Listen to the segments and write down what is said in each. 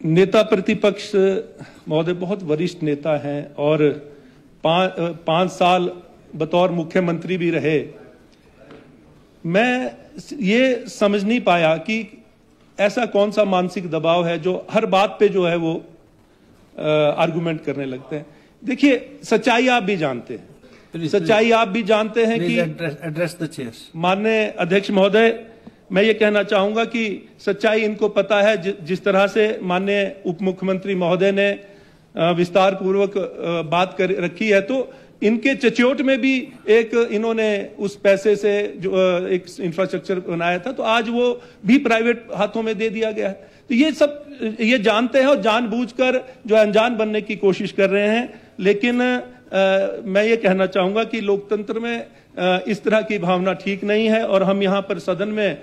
नेता प्रतिपक्ष महोदय बहुत वरिष्ठ नेता हैं और पांच साल बतौर मुख्यमंत्री भी रहे। मैं ये समझ नहीं पाया कि ऐसा कौन सा मानसिक दबाव है जो हर बात पे जो है वो आर्गुमेंट करने लगते हैं। देखिए, सच्चाई आप भी जानते हैं, सच्चाई आप भी जानते हैं कि एड्रेस द चेयर। माननीय अध्यक्ष महोदय, मैं ये कहना चाहूंगा कि सच्चाई इनको पता है। जिस तरह से माननीय उप मुख्यमंत्री महोदय ने विस्तार पूर्वक बात कर रखी है, तो इनके चचोट में भी एक इन्होंने उस पैसे से जो एक इंफ्रास्ट्रक्चर बनाया था, तो आज वो भी प्राइवेट हाथों में दे दिया गया है। तो ये सब ये जानते हैं और जानबूझकर जो अनजान बनने की कोशिश कर रहे हैं। लेकिन मैं ये कहना चाहूंगा कि लोकतंत्र में इस तरह की भावना ठीक नहीं है और हम यहाँ पर सदन में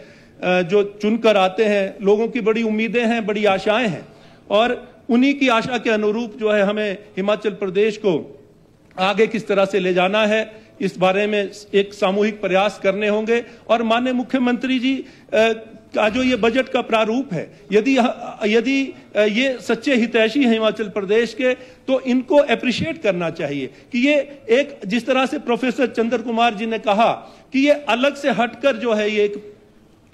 जो चुनकर आते हैं, लोगों की बड़ी उम्मीदें हैं, बड़ी आशाएं हैं और उन्हीं की आशा के अनुरूप जो है हमें हिमाचल प्रदेश को आगे किस तरह से ले जाना है, इस बारे में एक सामूहिक प्रयास करने होंगे। और माननीय मुख्यमंत्री जी का जो ये बजट का प्रारूप है, यदि ये सच्चे हितैषी हैं हिमाचल प्रदेश के, तो इनको अप्रिशिएट करना चाहिए कि ये एक जिस तरह से प्रोफेसर चंद्र कुमार जी ने कहा कि ये अलग से हटकर जो है ये एक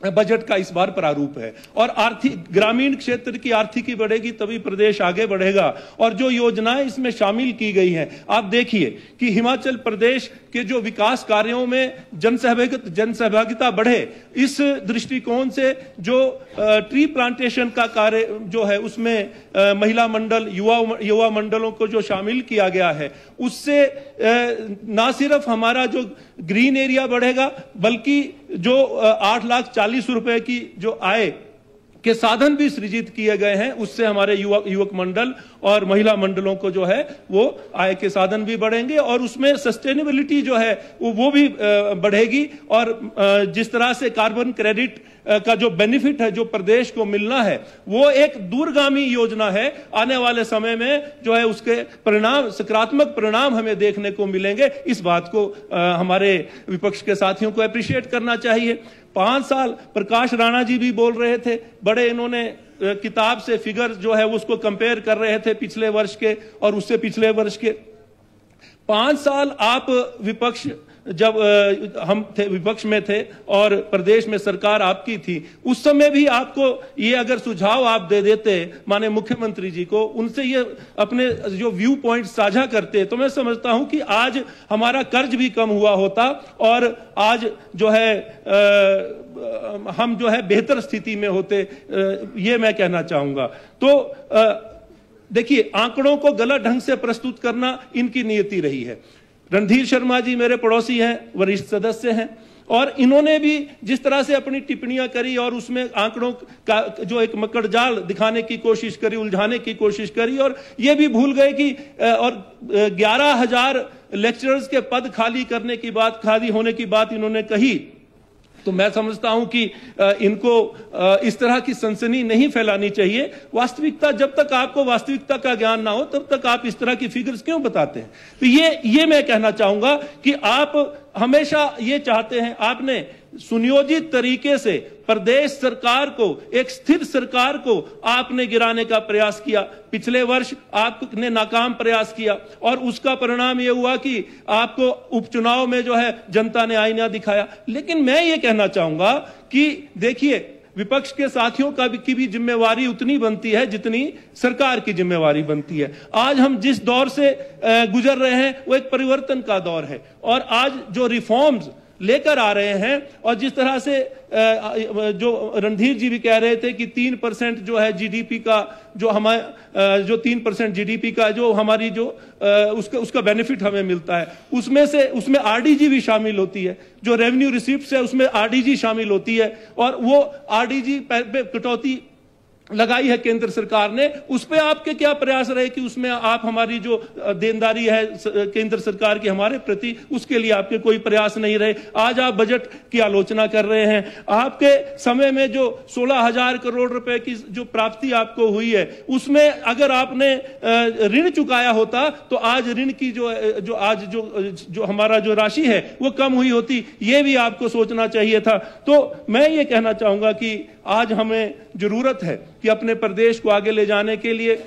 बजट का इस बार प्रारूप है और आर्थिक ग्रामीण क्षेत्र की आर्थिकी बढ़ेगी तभी प्रदेश आगे बढ़ेगा। और जो योजनाएं इसमें शामिल की गई हैं, आप देखिए कि हिमाचल प्रदेश के जो विकास कार्यों में जनसहभागिता बढ़े, इस दृष्टिकोण से जो ट्री प्लांटेशन का कार्य जो है उसमें महिला मंडल, युवा मंडलों को जो शामिल किया गया है, उससे ना सिर्फ हमारा जो ग्रीन एरिया बढ़ेगा, बल्कि जो 8,40,000 रुपए की जो आय के साधन भी सृजित किए गए हैं, उससे हमारे युवक मंडल और महिला मंडलों को जो है वो आय के साधन भी बढ़ेंगे और उसमें सस्टेनेबिलिटी जो है वो भी बढ़ेगी। और जिस तरह से कार्बन क्रेडिट का जो बेनिफिट है जो प्रदेश को मिलना है, वो एक दूरगामी योजना है। आने वाले समय में जो है उसके परिणाम, सकारात्मक परिणाम हमें देखने को मिलेंगे। इस बात को हमारे विपक्ष के साथियों को अप्रिशिएट करना चाहिए। 5 साल प्रकाश राणा जी भी बोल रहे थे, बड़े इन्होंने किताब से फिगर जो है उसको कंपेयर कर रहे थे पिछले वर्ष के और उससे पिछले वर्ष के। 5 साल आप विपक्ष, जब हम थे विपक्ष में थे और प्रदेश में सरकार आपकी थी, उस समय भी आपको ये अगर सुझाव आप दे देते माननीय मुख्यमंत्री जी को, उनसे ये अपने जो व्यू पॉइंट साझा करते, तो मैं समझता हूं कि आज हमारा कर्ज भी कम हुआ होता और आज जो है हम जो है बेहतर स्थिति में होते। ये मैं कहना चाहूंगा। तो देखिए, आंकड़ों को गलत ढंग से प्रस्तुत करना इनकी नियति रही है। रणधीर शर्मा जी मेरे पड़ोसी हैं, वरिष्ठ सदस्य हैं और इन्होंने भी जिस तरह से अपनी टिप्पणियां करी और उसमें आंकड़ों का जो एक मकड़जाल दिखाने की कोशिश करी, उलझाने की कोशिश करी और ये भी भूल गए कि और 11,000 लेक्चरर्स के पद खाली होने की बात इन्होंने कही। तो मैं समझता हूं कि इनको इस तरह की सनसनी नहीं फैलानी चाहिए। वास्तविकता, जब तक आपको वास्तविकता का ज्ञान ना हो तब तक आप इस तरह की फिगर्स क्यों बताते हैं? तो ये मैं कहना चाहूंगा कि आप हमेशा ये चाहते हैं, आपने सुनियोजित तरीके से प्रदेश सरकार को, एक स्थिर सरकार को आपने गिराने का प्रयास किया। पिछले वर्ष आपने नाकाम प्रयास किया और उसका परिणाम यह हुआ कि आपको उपचुनाव में जो है जनता ने आईना दिखाया। लेकिन मैं ये कहना चाहूंगा कि देखिए, विपक्ष के साथियों की भी जिम्मेवारी उतनी बनती है जितनी सरकार की जिम्मेवारी बनती है। आज हम जिस दौर से गुजर रहे हैं वो एक परिवर्तन का दौर है और आज जो रिफॉर्म्स लेकर आ रहे हैं और जिस तरह से जो रणधीर जी भी कह रहे थे कि 3% जो है जीडीपी का, जो हमारे जो 3% जीडीपी का जो हमारी जो उसका बेनिफिट हमें मिलता है, उसमें आरडीजी भी शामिल होती है। जो रेवेन्यू रिसीप्ट्स है उसमें आरडीजी शामिल होती है और वो आरडीजी पे कटौती लगाई है केंद्र सरकार ने। उस पे आपके क्या प्रयास रहे कि उसमें आप हमारी जो देनदारी है केंद्र सरकार की हमारे प्रति, उसके लिए आपके कोई प्रयास नहीं रहे। आज आप बजट की आलोचना कर रहे हैं। आपके समय में जो 16,000 करोड़ रुपए की जो प्राप्ति आपको हुई है, उसमें अगर आपने ऋण चुकाया होता तो आज ऋण की जो हमारा जो राशि है वो कम हुई होती। ये भी आपको सोचना चाहिए था। तो मैं ये कहना चाहूंगा कि आज हमें जरूरत है कि अपने प्रदेश को आगे ले जाने के लिए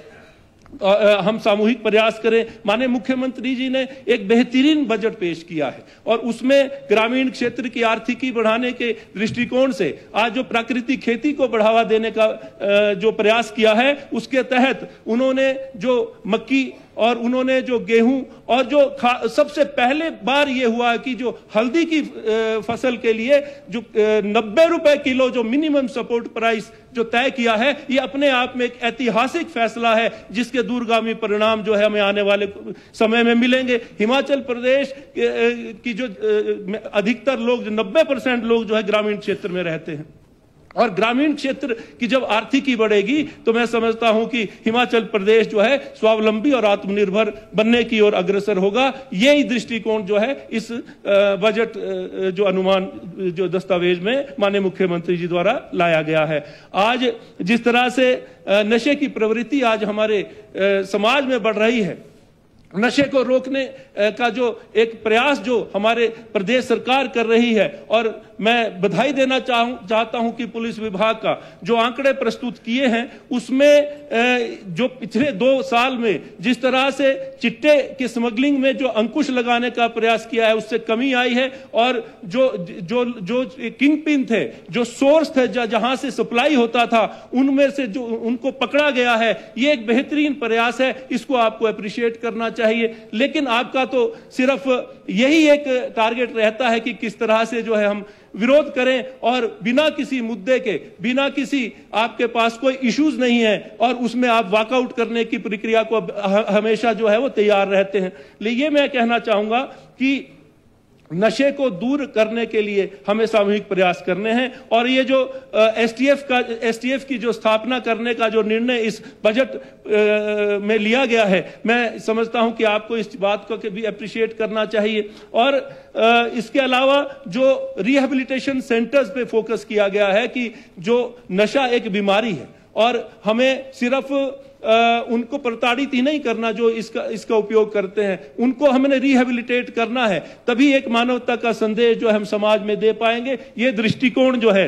हम सामूहिक प्रयास करें। माननीय मुख्यमंत्री जी ने एक बेहतरीन बजट पेश किया है और उसमें ग्रामीण क्षेत्र की आर्थिकी बढ़ाने के दृष्टिकोण से आज जो प्राकृतिक खेती को बढ़ावा देने का जो प्रयास किया है, उसके तहत उन्होंने जो मक्की और उन्होंने जो गेहूं और जो सबसे पहले बार ये हुआ कि जो हल्दी की फसल के लिए जो 90 रुपए किलो जो मिनिमम सपोर्ट प्राइस जो तय किया है, ये अपने आप में एक ऐतिहासिक फैसला है जिसके दूरगामी परिणाम जो है हमें आने वाले समय में मिलेंगे। हिमाचल प्रदेश की जो अधिकतर लोग, जो 90% लोग जो है ग्रामीण क्षेत्र में रहते हैं और ग्रामीण क्षेत्र की जब आर्थिकी बढ़ेगी तो मैं समझता हूं कि हिमाचल प्रदेश जो है स्वावलंबी और आत्मनिर्भर बनने की ओर अग्रसर होगा। यही दृष्टिकोण जो है इस बजट जो अनुमान जो दस्तावेज में माननीय मुख्यमंत्री जी द्वारा लाया गया है। आज जिस तरह से नशे की प्रवृत्ति आज हमारे समाज में बढ़ रही है, नशे को रोकने का जो एक प्रयास जो हमारे प्रदेश सरकार कर रही है, और मैं बधाई देना चाहता हूं कि पुलिस विभाग का जो आंकड़े प्रस्तुत किए हैं उसमें जो पिछले 2 साल में जिस तरह से चिट्टे की स्मगलिंग में जो अंकुश लगाने का प्रयास किया है उससे कमी आई है, और जो किंग पिन थे, जो सोर्स थे जहां से सप्लाई होता था, उनमें से जो उनको पकड़ा गया है, ये एक बेहतरीन प्रयास है। इसको आपको अप्रिशिएट करना चाहिए। लेकिन आपका तो सिर्फ यही एक टारगेट रहता है कि किस तरह से जो है हम विरोध करें और बिना किसी मुद्दे के, बिना किसी आपके पास कोई इश्यूज नहीं है और उसमें आप वॉकआउट करने की प्रक्रिया को हमेशा जो है वो तैयार रहते हैं। लेकिन ये मैं कहना चाहूंगा कि नशे को दूर करने के लिए हमें सामूहिक प्रयास करने हैं और ये जो एसटीएफ की जो स्थापना करने का जो निर्णय इस बजट में लिया गया है, मैं समझता हूं कि आपको इस बात को भी अप्रिशिएट करना चाहिए। और इसके अलावा जो रिहैबिलिटेशन सेंटर्स पे फोकस किया गया है कि जो नशा एक बीमारी है और हमें सिर्फ उनको प्रताड़ित ही नहीं करना जो इसका उपयोग करते हैं, उनको हमने रिहेबिलिटेट करना है, तभी एक मानवता का संदेश जो हम समाज में दे पाएंगे। ये दृष्टिकोण जो है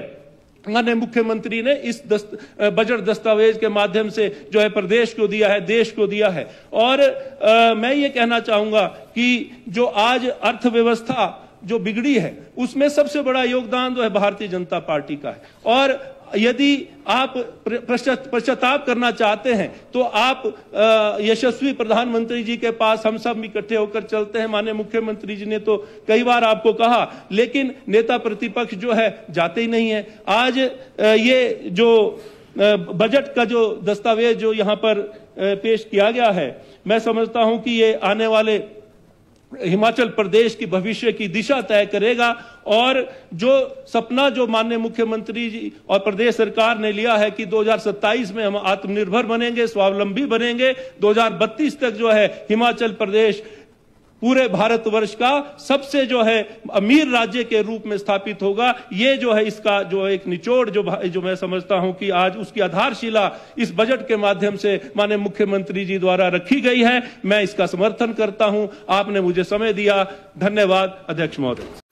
माननीय मुख्यमंत्री ने इस बजट दस्तावेज के माध्यम से जो है प्रदेश को दिया है, देश को दिया है। और मैं ये कहना चाहूंगा कि जो आज अर्थव्यवस्था जो बिगड़ी है उसमें सबसे बड़ा योगदान जो है भारतीय जनता पार्टी का है। और यदि आप पश्चाताप करना चाहते हैं तो आप यशस्वी प्रधानमंत्री जी के पास हम सब इकट्ठे होकर चलते हैं। माननीय मुख्यमंत्री जी ने तो कई बार आपको कहा, लेकिन नेता प्रतिपक्ष जो है जाते ही नहीं है। आज ये जो बजट का जो दस्तावेज जो यहाँ पर पेश किया गया है, मैं समझता हूं कि ये आने वाले हिमाचल प्रदेश की भविष्य की दिशा तय करेगा। और जो सपना जो माननीय मुख्यमंत्री जी और प्रदेश सरकार ने लिया है कि 2027 में हम आत्मनिर्भर बनेंगे, स्वावलंबी बनेंगे, 2032 तक जो है हिमाचल प्रदेश पूरे भारतवर्ष का सबसे जो है अमीर राज्य के रूप में स्थापित होगा। ये जो है इसका जो एक निचोड़ जो मैं समझता हूं कि आज उसकी आधारशिला इस बजट के माध्यम से माननीय मुख्यमंत्री जी द्वारा रखी गई है। मैं इसका समर्थन करता हूं। आपने मुझे समय दिया, धन्यवाद अध्यक्ष महोदय।